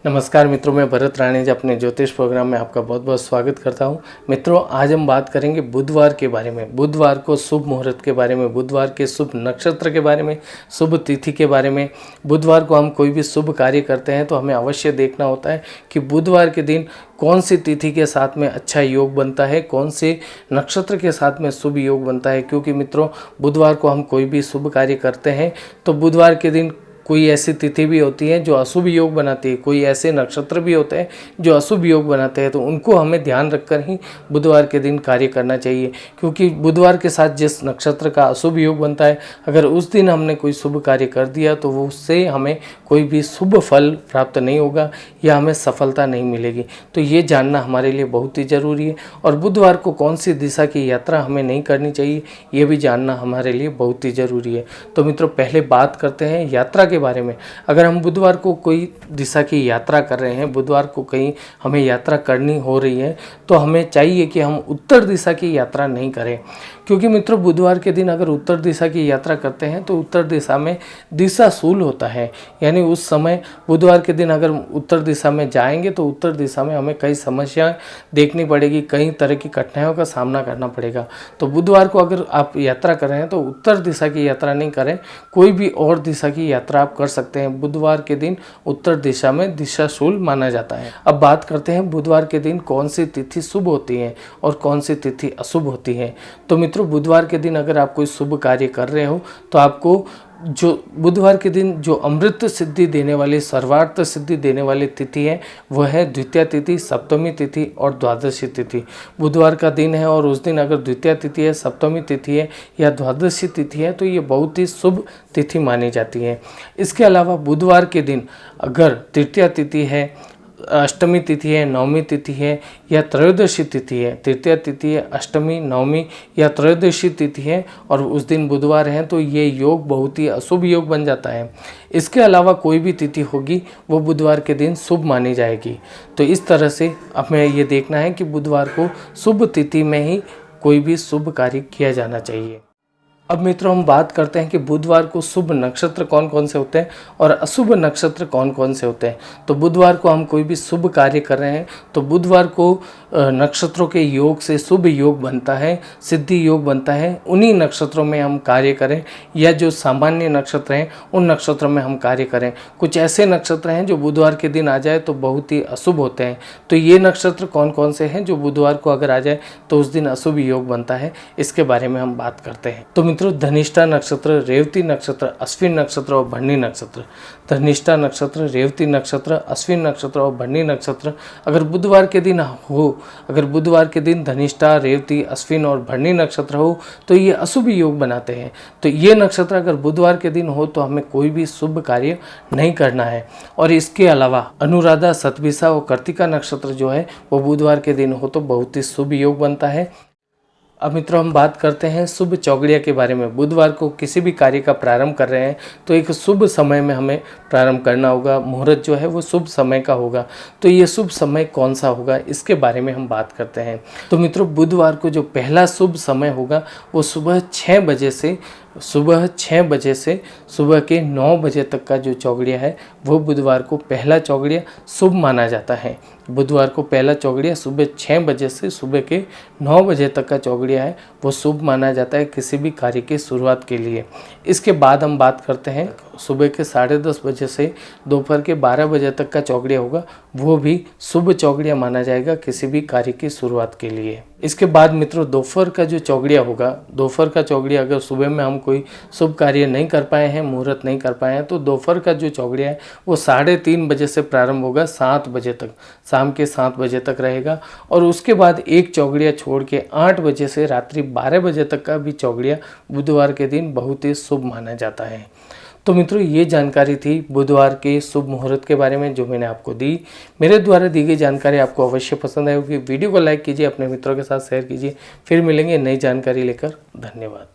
नमस्कार मित्रों, मैं भरत राणे जी अपने ज्योतिष प्रोग्राम में आपका बहुत बहुत स्वागत करता हूं। मित्रों, आज हम बात करेंगे बुधवार के बारे में, बुधवार को शुभ मुहूर्त के बारे में, बुधवार के शुभ नक्षत्र के बारे में, शुभ तिथि के बारे में। बुधवार को हम कोई भी शुभ कार्य करते हैं तो हमें अवश्य देखना होता है कि बुधवार के दिन कौन सी तिथि के साथ में अच्छा योग बनता है, कौन से नक्षत्र के साथ में शुभ योग बनता है। क्योंकि मित्रों, बुधवार को हम कोई भी शुभ कार्य करते हैं तो बुधवार के दिन कोई ऐसी तिथि भी होती है जो अशुभ योग बनाती है, कोई ऐसे नक्षत्र भी होते हैं जो अशुभ योग बनाते हैं, तो उनको हमें ध्यान रखकर ही बुधवार के दिन कार्य करना चाहिए। क्योंकि बुधवार के साथ जिस नक्षत्र का अशुभ योग बनता है, अगर उस दिन हमने कोई शुभ कार्य कर दिया तो वो उससे हमें कोई भी शुभ फल प्राप्त नहीं होगा या हमें सफलता नहीं मिलेगी। तो ये जानना हमारे लिए बहुत ही ज़रूरी है। और बुधवार को कौन सी दिशा की यात्रा हमें नहीं करनी चाहिए, ये भी जानना हमारे लिए बहुत ही ज़रूरी है। तो मित्रों, पहले बात करते हैं यात्रा के बारे में। अगर हम बुधवार को कोई दिशा की यात्रा कर रहे हैं, बुधवार को कहीं हमें यात्रा करनी हो रही है, तो हमें चाहिए कि हम उत्तर दिशा की यात्रा नहीं करें। क्योंकि मित्रों, बुधवार के दिन अगर उत्तर दिशा की यात्रा करते हैं तो उत्तर दिशा में दिशाशूल होता है। यानी उस समय बुधवार के दिन अगर उत्तर दिशा में जाएंगे तो उत्तर दिशा में हमें कई समस्याएं देखनी पड़ेगी, कई तरह की कठिनाइयों का सामना करना पड़ेगा। तो बुधवार को अगर आप यात्रा कर रहे हैं तो उत्तर दिशा की यात्रा नहीं करें, कोई भी और दिशा की यात्रा आप कर सकते हैं। बुधवार के दिन उत्तर दिशा में दिशाशूल माना जाता है। अब बात करते हैं बुधवार के दिन कौन सी तिथि शुभ होती है और कौन सी तिथि अशुभ होती है। तो मित्रों, बुधवार के दिन अगर आप कोई शुभ कार्य कर रहे हो तो आपको जो बुधवार के दिन जो अमृत सिद्धि देने वाली, सर्वार्थ सिद्धि देने वाली तिथि है वह है द्वितीया तिथि, सप्तमी तिथि और द्वादशी तिथि। बुधवार का दिन है और उस दिन अगर द्वितीया तिथि है, सप्तमी तिथि है या द्वादशी तिथि है तो ये बहुत ही शुभ तिथि मानी जाती है। इसके अलावा बुधवार के दिन अगर तृतीया तिथि है, अष्टमी तिथि है, नवमी तिथि है या त्रयोदशी तिथि है, तृतीया तिथि है, अष्टमी, नवमी या त्रयोदशी तिथि है और उस दिन बुधवार है, तो ये योग बहुत ही अशुभ योग बन जाता है। इसके अलावा कोई भी तिथि होगी वो बुधवार के दिन शुभ मानी जाएगी। तो इस तरह से हमें ये देखना है कि बुधवार को शुभ तिथि में ही कोई भी शुभ कार्य किया जाना चाहिए। अब मित्रों, हम बात करते हैं कि बुधवार को शुभ नक्षत्र कौन कौन से होते हैं और अशुभ नक्षत्र कौन कौन से होते हैं। तो बुधवार को हम कोई भी शुभ कार्य कर रहे हैं तो बुधवार को नक्षत्रों के योग से शुभ योग बनता है, सिद्धि योग बनता है। उन्हीं नक्षत्रों में हम कार्य करें या जो सामान्य नक्षत्र हैं उन नक्षत्रों में हम कार्य करें। कुछ ऐसे नक्षत्र हैं जो बुधवार के दिन आ जाए तो बहुत ही अशुभ होते हैं। तो ये नक्षत्र कौन कौन से हैं जो बुधवार को अगर आ जाए तो उस दिन अशुभ योग बनता है, इसके बारे में हम बात करते हैं। तो मित्रों, धनिष्ठा नक्षत्र, रेवती नक्षत्र, अश्विन नक्षत्र और भरणी नक्षत्र। धनिष्ठा नक्षत्र, रेवती नक्षत्र, अश्विन नक्षत्र और भरणी नक्षत्र अगर बुधवार के दिन हो, अगर बुधवार के दिन धनिष्ठा, रेवती, अश्विन और भरणी नक्षत्र हो तो ये अशुभ योग बनाते हैं। तो ये नक्षत्र अगर बुधवार के दिन हो तो हमें कोई भी शुभ कार्य नहीं करना है। और इसके अलावा अनुराधा, सतभिषा और कार्तिका नक्षत्र जो है वो बुधवार के दिन हो तो बहुत ही शुभ योग बनता है। अब मित्रों, हम बात करते हैं शुभ चौगड़िया के बारे में। बुधवार को किसी भी कार्य का प्रारंभ कर रहे हैं तो एक शुभ समय में हमें प्रारंभ करना होगा। मुहूर्त जो है वो शुभ समय का होगा। तो ये शुभ समय कौन सा होगा, इसके बारे में हम बात करते हैं। तो मित्रों, बुधवार को जो पहला शुभ समय होगा वो सुबह 6 बजे से सुबह के 9 बजे तक का जो चौगड़िया है वो बुधवार को पहला चौगड़िया शुभ माना जाता है। बुधवार को पहला चौगड़िया सुबह 6 बजे से सुबह के 9 बजे तक का चौगड़िया है वो शुभ माना जाता है किसी भी कार्य की शुरुआत के लिए। इसके बाद हम बात करते हैं सुबह के 10:30 बजे से दोपहर के 12 बजे तक का चौगड़िया होगा, वो भी शुभ चौगड़िया माना जाएगा किसी भी कार्य की शुरुआत के लिए। इसके बाद मित्रों, दोपहर का जो चौगड़िया होगा, दोपहर का चौगड़िया अगर सुबह में हम कोई शुभ कार्य नहीं कर पाए हैं, मुहूर्त नहीं कर पाए हैं, तो दोपहर का जो चौगड़िया है वो 3:30 बजे से प्रारंभ होगा, 7 बजे तक, शाम के 7 बजे तक रहेगा। और उसके बाद एक चौगड़िया छोड़ के 8 बजे से रात्रि 12 बजे तक का भी चौगड़िया बुधवार के दिन बहुत ही शुभ माना जाता है। तो मित्रों, ये जानकारी थी बुधवार के शुभ मुहूर्त के बारे में जो मैंने आपको दी। मेरे द्वारा दी गई जानकारी आपको अवश्य पसंद आई होगी। वीडियो को लाइक कीजिए, अपने मित्रों के साथ शेयर कीजिए। फिर मिलेंगे नई जानकारी लेकर। धन्यवाद।